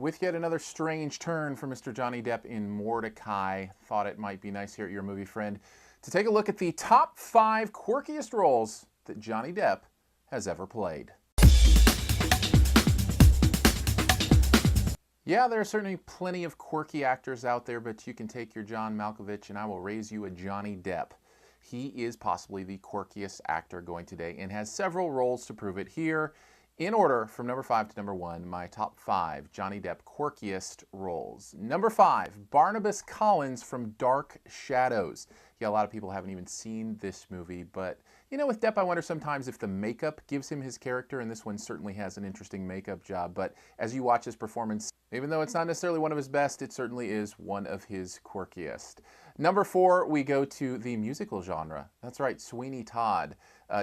With yet another strange turn for Mr. Johnny Depp in Mordecai, thought it might be nice here at Your Movie Friend to take a look at the top 5 quirkiest roles that Johnny Depp has ever played. Yeah, there are certainly plenty of quirky actors out there, but you can take your John Malkovich and I will raise you a Johnny Depp. He is possibly the quirkiest actor going today and has several roles to prove it. Here, in order from number 5 to number 1, my top 5 Johnny Depp quirkiest roles. Number 5, Barnabas Collins from Dark Shadows. Yeah, a lot of people haven't even seen this movie, but you know, with Depp, I wonder sometimes if the makeup gives him his character, and this one certainly has an interesting makeup job, but as you watch his performance, even though it's not necessarily one of his best, it certainly is one of his quirkiest. Number 4, we go to the musical genre. That's right, Sweeney Todd.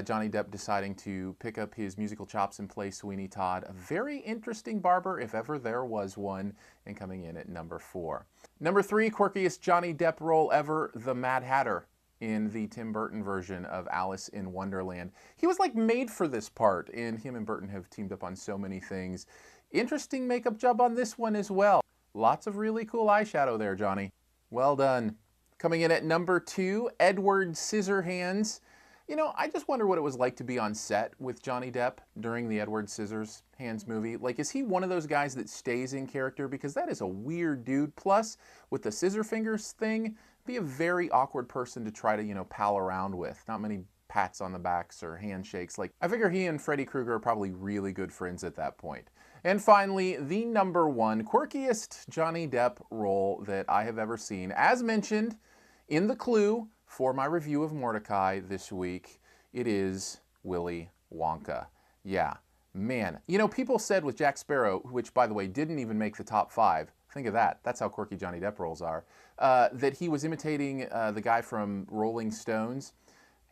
Johnny Depp deciding to pick up his musical chops and play Sweeney Todd. A very interesting barber, if ever there was one, and coming in at number 4. Number 3, quirkiest Johnny Depp role ever, the Mad Hatter in the Tim Burton version of Alice in Wonderland. He was like made for this part, and him and Burton have teamed up on so many things. Interesting makeup job on this one as well. Lots of really cool eyeshadow there, Johnny. Well done. Coming in at number 2, Edward Scissorhands. You know, I just wonder what it was like to be on set with Johnny Depp during the Edward Scissorhands movie. Like, is he one of those guys that stays in character? Because that is a weird dude. Plus, with the scissor fingers thing, be a very awkward person to try to, you know, pal around with. Not many pats on the backs or handshakes. Like, I figure he and Freddy Krueger are probably really good friends at that point. And finally, the number 1 quirkiest Johnny Depp role that I have ever seen. As mentioned in the clue for my review of Mordecai this week, it is Willy Wonka. Yeah, man. You know, people said with Jack Sparrow, which, by the way, didn't even make the top 5, think of that, that's how quirky Johnny Depp roles are, that he was imitating the guy from Rolling Stones.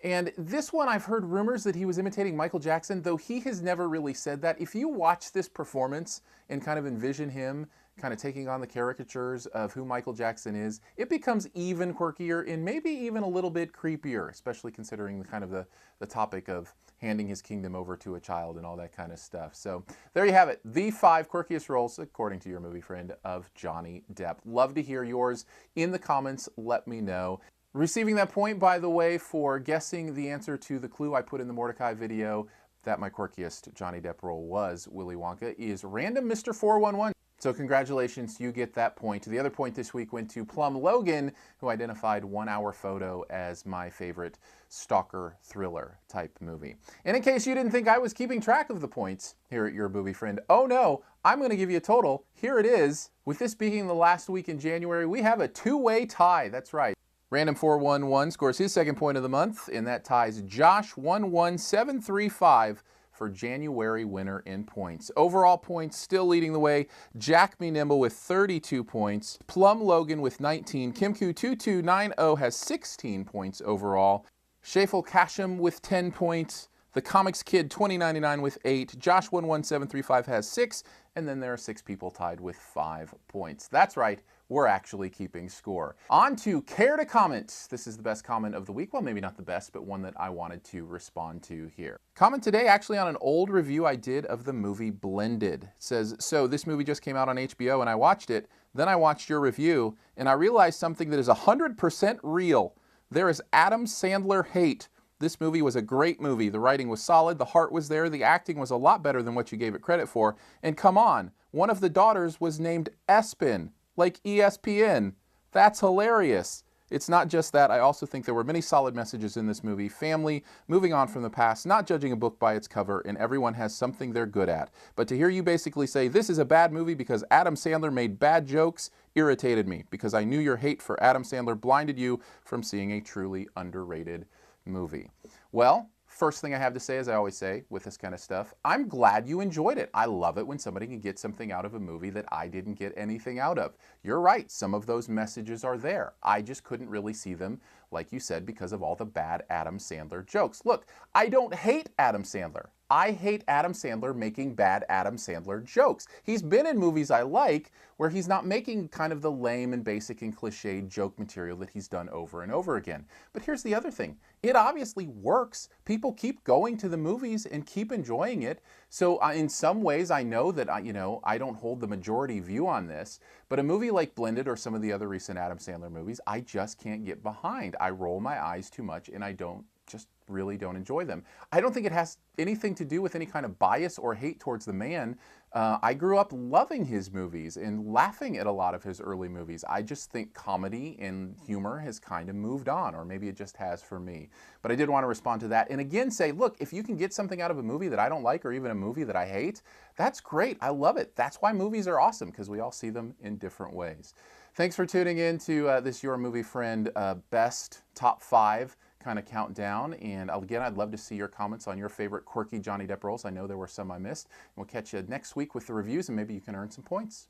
And this one, I've heard rumors that he was imitating Michael Jackson, though he has never really said that. If you watch this performance and kind of envision him kind of taking on the caricatures of who Michael Jackson is, it becomes even quirkier and maybe even a little bit creepier, especially considering the kind of the topic of handing his kingdom over to a child and all that kind of stuff. So there you have it, the 5 quirkiest roles, according to Your Movie Friend, of Johnny Depp. Love to hear yours in the comments. Let me know. Receiving that point, by the way, for guessing the answer to the clue I put in the Mordecai video that my quirkiest Johnny Depp role was Willy Wonka is Random Mr. 411. So congratulations, you get that point. The other point this week went to Plum Logan, who identified 1 Hour Photo as my favorite stalker thriller type movie. And in case you didn't think I was keeping track of the points here at Your Movie Friend, oh no, I'm going to give you a total. Here it is. With this being the last week in January, we have a 2-way tie. That's right. Random 411 scores his second point of the month, and that ties Josh 11735 for January winner in points. Overall points still leading the way. Jack Me Nimble with 32 points. Plum Logan with 19. Kimku2290 has 16 points overall. Shafel Kasham with 10 points. The Comics Kid 2099 with 8. Josh 11735 has 6. And then there are 6 people tied with 5 points. That's right, we're actually keeping score. On to Care to Comment. This is the best comment of the week. Well, maybe not the best, but one that I wanted to respond to here. Comment today actually on an old review I did of the movie Blended. It says, so this movie just came out on HBO and I watched it. Then I watched your review and I realized something that is 100% real. There is Adam Sandler hate. This movie was a great movie. The writing was solid, the heart was there, the acting was a lot better than what you gave it credit for. And come on, one of the daughters was named Espin, like ESPN. That's hilarious. It's not just that. I also think there were many solid messages in this movie. Family, moving on from the past, not judging a book by its cover, and everyone has something they're good at. But to hear you basically say this is a bad movie because Adam Sandler made bad jokes irritated me, because I knew your hate for Adam Sandler blinded you from seeing a truly underrated movie. Well, first thing I have to say, as I always say with this kind of stuff, I'm glad you enjoyed it. I love it when somebody can get something out of a movie that I didn't get anything out of. You're right, some of those messages are there. I just couldn't really see them, like you said, because of all the bad Adam Sandler jokes. Look, I don't hate Adam Sandler. I hate Adam Sandler making bad Adam Sandler jokes. He's been in movies I like where he's not making kind of the lame and basic and cliched joke material that he's done over and over again. But here's the other thing. It obviously works. People keep going to the movies and keep enjoying it. So in some ways, I know that I don't hold the majority view on this, but a movie like Blended or some of the other recent Adam Sandler movies, I just can't get behind. I roll my eyes too much and I just really don't enjoy them. I don't think it has anything to do with any kind of bias or hate towards the man. I grew up loving his movies and laughing at a lot of his early movies. I just think comedy and humor has kind of moved on, or maybe it just has for me. But I did want to respond to that and again say, look, if you can get something out of a movie that I don't like or even a movie that I hate, that's great. I love it. That's why movies are awesome, because we all see them in different ways. Thanks for tuning in to this Your Movie Friend best top 5 kind of countdown. And again, I'd love to see your comments on your favorite quirky Johnny Depp roles. I know there were some I missed. And we'll catch you next week with the reviews, and maybe you can earn some points.